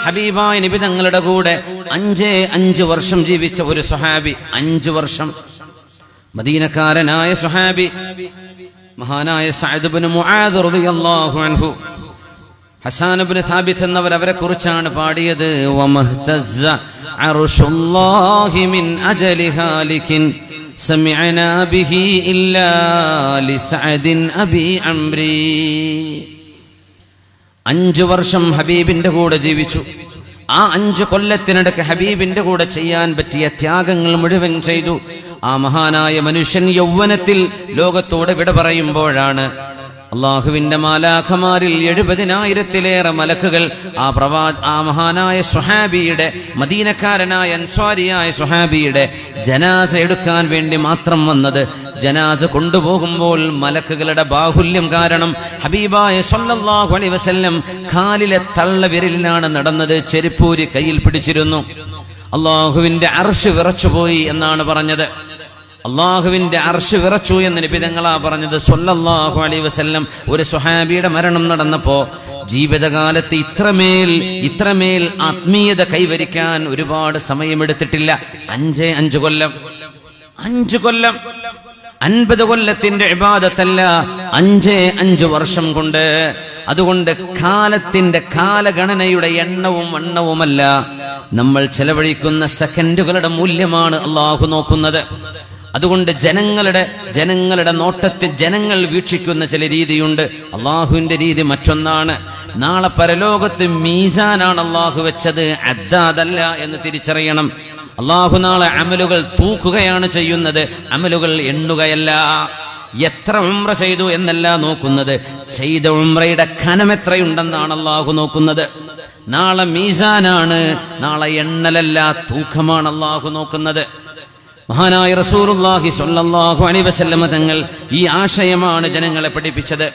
ഹബീബായ നബി തങ്ങളുടെ കൂടെ 5 വർഷം ജീവിച്ച ഒരു സ്വഹാബി, 5 വർഷം മദീനക്കാരനായ സ്വഹാബി മഹാനായ സഅദ് ഇബ്നു മുആദ് റളിയല്ലാഹു അൻഹു. ഹസ്സാൻ ഇബ്നു സാബിത്ത് എന്നവർ അവരെ കുറിച്ചാണ് പാടിയത്. വമഹ്തസ്സ അർശുല്ലാഹി മിൻ അജലി ഹാലികിൻ സമിഅനാ ബിഹി ഇല്ലാ ലിസഅദിൻ അബി അംരി. 5 വർഷം ഹബീബിന്റെ കൂടെ ജീവിച്ചു. ആ 5 കൊല്ലത്തിനിടയ്ക്ക് ഹബീബിന്റെ കൂടെ ചെയ്യാൻ പറ്റിയ ത്യാഗങ്ങൾ മുഴുവൻ ചെയ്തു. ആ മഹാനായ മനുഷ്യൻ യൗവനത്തിൽ ലോകത്തോട് വിട പറയുമ്പോഴാണ് അള്ളാഹുവിന്റെ മാലാഖമാരിൽ 70,000-ലേറെ മലക്കുകൾ ആ മഹാനായ സ്വഹാബിയുടെ, മദീനക്കാരനായ അൻസ്വാരിയായ സ്വഹാബിയുടെ ജനാസ എടുക്കാൻ വേണ്ടി മാത്രം വന്നത്. ജനാസ കൊണ്ടുപോകുമ്പോൾ മലക്കുകളുടെ ബാഹുല്യം കാരണം ഹബീബായ സ്വല്ലല്ലാഹു അലൈഹി വസല്ലം കാലിലെ തള്ളവിരലിലാണ് നടന്നത്. ചെരുപ്പൂരി കയ്യിൽ പിടിച്ചിരുന്നു. അള്ളാഹുവിന്റെ അർശ് വിറച്ചുപോയി എന്നാണ് പറഞ്ഞത്. അള്ളാഹുവിന്റെ അർശ് വിറച്ചു എന്ന് നബി തങ്ങളാ പറഞ്ഞത് സ്വല്ലല്ലാഹു അലൈഹി വസല്ലം. ഒരു സ്വഹാബിയുടെ മരണം നടന്നപ്പോ ജീവിതകാലത്ത് ഇത്രമേൽ ആത്മീയത കൈവരിക്കാൻ ഒരുപാട് സമയമെടുത്തിട്ടില്ല. 5 കൊല്ലം 50 കൊല്ലത്തിന്റെ ഇബാദത്തല്ല, 5 വർഷം കൊണ്ട്. അതുകൊണ്ട് കാലത്തിന്റെ കാലഗണനയുടെ എണ്ണവും വണ്ണവുമല്ല, നമ്മൾ ചെലവഴിക്കുന്ന സെക്കൻഡുകളുടെ മൂല്യമാണ് അള്ളാഹു നോക്കുന്നത്. അതുകൊണ്ട് ജനങ്ങളുടെ നോട്ടത്തിൽ ജനങ്ങൾ വീക്ഷിക്കുന്ന ചില രീതിയുണ്ട്. അള്ളാഹുവിന്റെ രീതി മറ്റൊന്നാണ്. നാളെ പരലോകത്ത് മീസാനാണ് അള്ളാഹു വെച്ചത്, അദ്ദാദല്ല എന്ന് തിരിച്ചറിയണം. അള്ളാഹു നാളെ അമലുകൾ തൂക്കുകയാണ് ചെയ്യുന്നത്, അമലുകൾ എണ്ണുകയല്ല. എത്ര ഉംറ ചെയ്തു എന്നല്ല നോക്കുന്നത്, ചെയ്ത ഉംറയുടെ കനം എത്രയുണ്ടെന്നാണ് അള്ളാഹു നോക്കുന്നത്. നാളെ മീസാനാണ്, നാളെ എണ്ണലല്ല തൂക്കമാണ് അള്ളാഹു നോക്കുന്നത്. മഹാനായ റസൂലുള്ളാഹി സ്വല്ലല്ലാഹു അലൈഹി വസല്ലം തങ്ങൾ ഈ ആശയമാണ് ജനങ്ങളെ പഠിപ്പിച്ചത്.